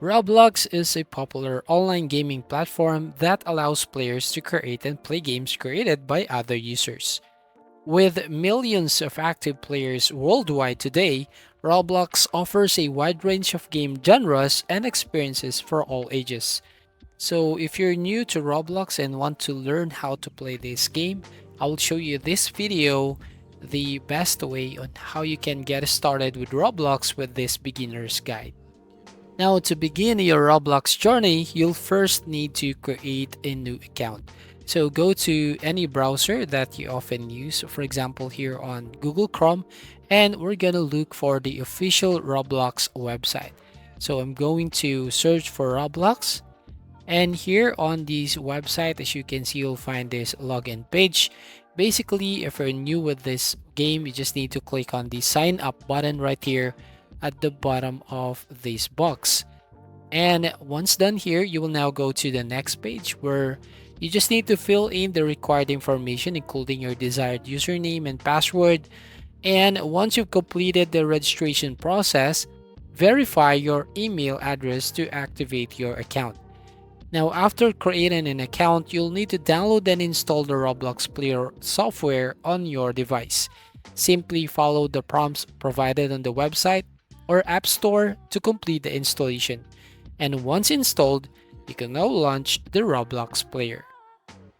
Roblox is a popular online gaming platform that allows players to create and play games created by other users. With millions of active players worldwide today, Roblox offers a wide range of game genres and experiences for all ages. So, if you're new to Roblox and want to learn how to play this game, I will show you this video the best way on how you can get started with Roblox with this beginner's guide. Now, to begin your Roblox journey, you'll first need to create a new account. So go to any browser that you often use, for example, here on Google Chrome, and we're gonna look for the official Roblox website. So I'm going to search for Roblox, and here on this website, as you can see, you'll find this login page. Basically, if you're new with this game, you just need to click on the sign up button right here at the bottom of this box. And once done here, you will now go to the next page where you just need to fill in the required information, including your desired username and password. And once you've completed the registration process, verify your email address to activate your account. Now, after creating an account, you'll need to download and install the Roblox Player software on your device. Simply follow the prompts provided on the website or App Store to complete the installation. And once installed, you can now launch the Roblox Player.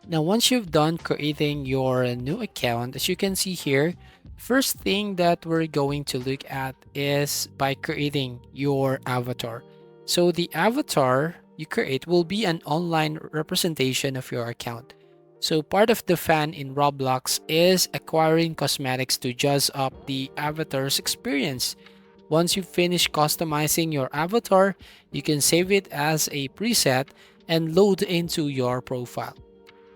Now, once you've done creating your new account, as you can see here, first thing that we're going to look at is by creating your avatar. So the avatar you create will be an online representation of your account. So part of the fun in Roblox is acquiring cosmetics to jazz up the avatar's experience. Once you finish customizing your avatar, you can save it as a preset and load into your profile.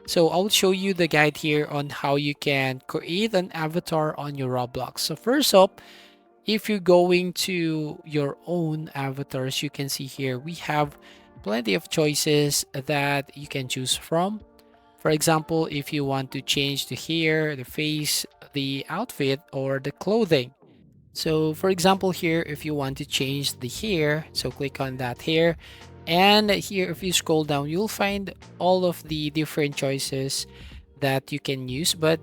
So I'll show you the guide here on how you can create an avatar on your Roblox. So first up, if you're going to your own avatars, you can see here we have plenty of choices that you can choose from. For example, if you want to change the hair, the face, the outfit, or the clothing. So for example here, if you want to change the hair, so click on that hair. And here, if you scroll down, you'll find all of the different choices that you can use. But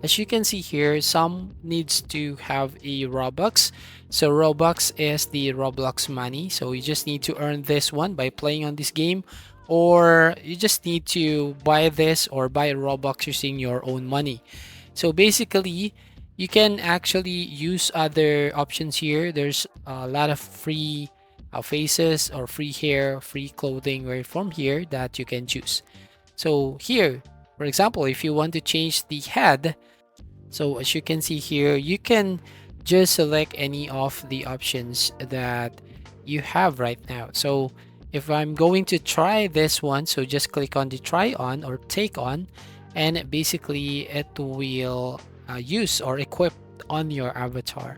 as you can see here, some needs to have a Robux. So Robux is the Roblox money. So you just need to earn this one by playing on this game, or you just need to buy this or buy Robux using your own money. So basically, you can actually use other options here. There's a lot of free faces or free hair, free clothing right from here that you can choose. So here, for example, if you want to change the head, so as you can see here, you can just select any of the options that you have right now. So if I'm going to try this one, so just click on the try on or take on, and basically it will use or equip on your avatar.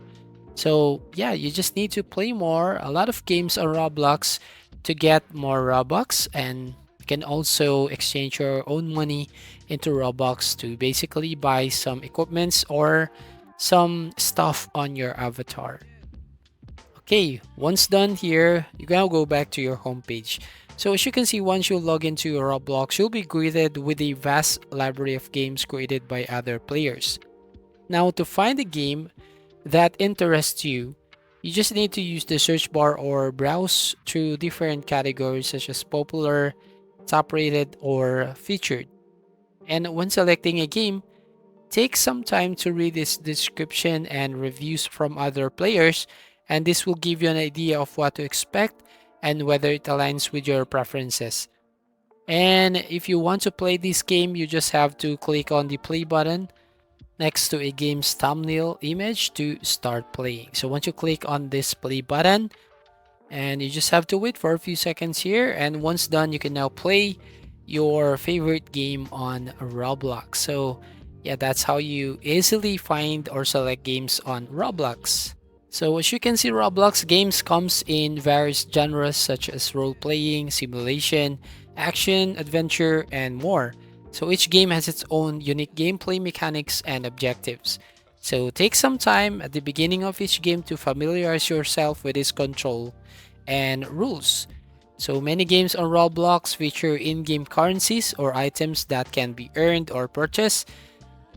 So yeah, you just need to play more, a lot of games on Roblox to get more Robux, and you can also exchange your own money into Robux to basically buy some equipments or some stuff on your avatar. Okay, once done here, you can now go back to your homepage. So as you can see, once you log into your Roblox, you'll be greeted with a vast library of games created by other players. Now, to find a game that interests you, you just need to use the search bar or browse through different categories such as popular, top rated, or featured. And when selecting a game, take some time to read its description and reviews from other players, and this will give you an idea of what to expect and whether it aligns with your preferences. And if you want to play this game, you just have to click on the play button next to a game's thumbnail image to start playing. So once you click on this play button, and you just have to wait for a few seconds here, and once done, you can now play your favorite game on Roblox. So yeah, that's how you easily find or select games on Roblox. So as you can see, Roblox games comes in various genres such as role-playing, simulation, action, adventure, and more. So each game has its own unique gameplay mechanics and objectives. So take some time at the beginning of each game to familiarize yourself with its control and rules. So many games on Roblox feature in-game currencies or items that can be earned or purchased,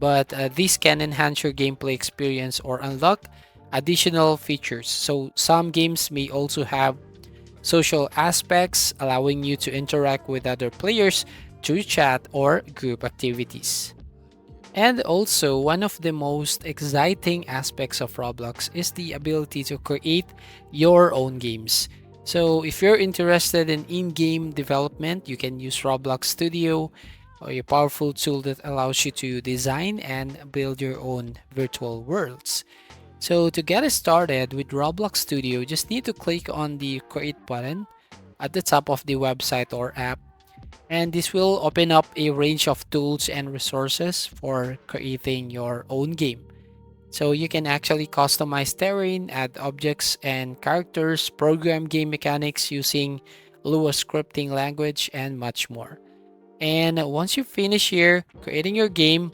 but these can enhance your gameplay experience or unlock additional features. So some games may also have social aspects, allowing you to interact with other players through chat or group activities. And also, one of the most exciting aspects of Roblox is the ability to create your own games. So, if you're interested in in-game development, you can use Roblox Studio, or a powerful tool that allows you to design and build your own virtual worlds. So, to get started with Roblox Studio, you just need to click on the Create button at the top of the website or app, and this will open up a range of tools and resources for creating your own game. So you can actually customize terrain, add objects and characters, program game mechanics using Lua scripting language, and much more. And once you finish here creating your game,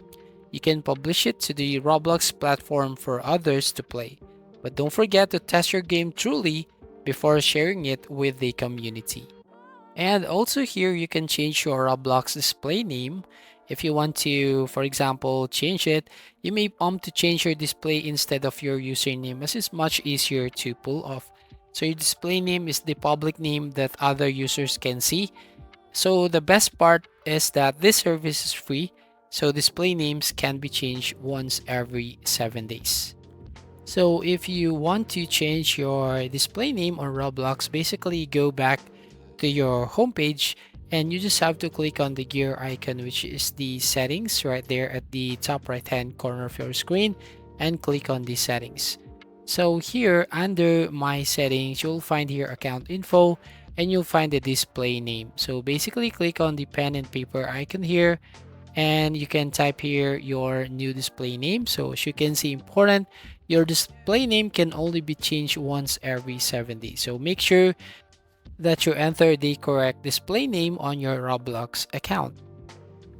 you can publish it to the Roblox platform for others to play. But don't forget to test your game truly before sharing it with the community. And also here you can change your Roblox display name. If you want to, for example, change it, you may opt to change your display instead of your username, as it's much easier to pull off. So your display name is the public name that other users can see. So the best part is that this service is free, so display names can be changed once every 7 days. So if you want to change your display name on Roblox, basically go back to your homepage and you just have to click on the gear icon, which is the settings right there at the top right hand corner of your screen, and click on the settings. So here under my settings, you'll find here account info and you'll find the display name. So basically click on the pen and paper icon here and you can type here your new display name. So as you can see, important, your display name can only be changed once every 7 days. So make sure that you enter the correct display name on your Roblox account.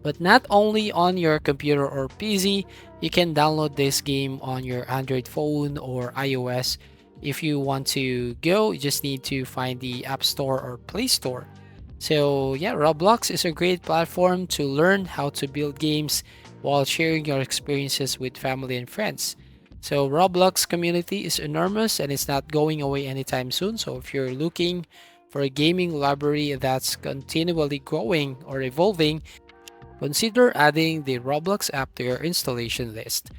But not only on your computer or PC, you can download this game on your Android phone or iOS. If you want to go, you just need to find the App Store or Play Store. So yeah, Roblox is a great platform to learn how to build games while sharing your experiences with family and friends. So Roblox community is enormous and it's not going away anytime soon. So if you're looking for a gaming library that's continually growing or evolving, consider adding the Roblox app to your installation list.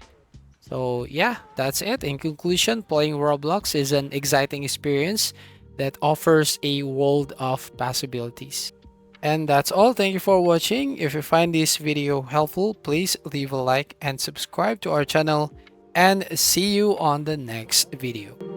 So yeah, that's it. In conclusion, playing Roblox is an exciting experience that offers a world of possibilities. And that's all. Thank you for watching. If you find this video helpful, please leave a like and subscribe to our channel, and see you on the next video.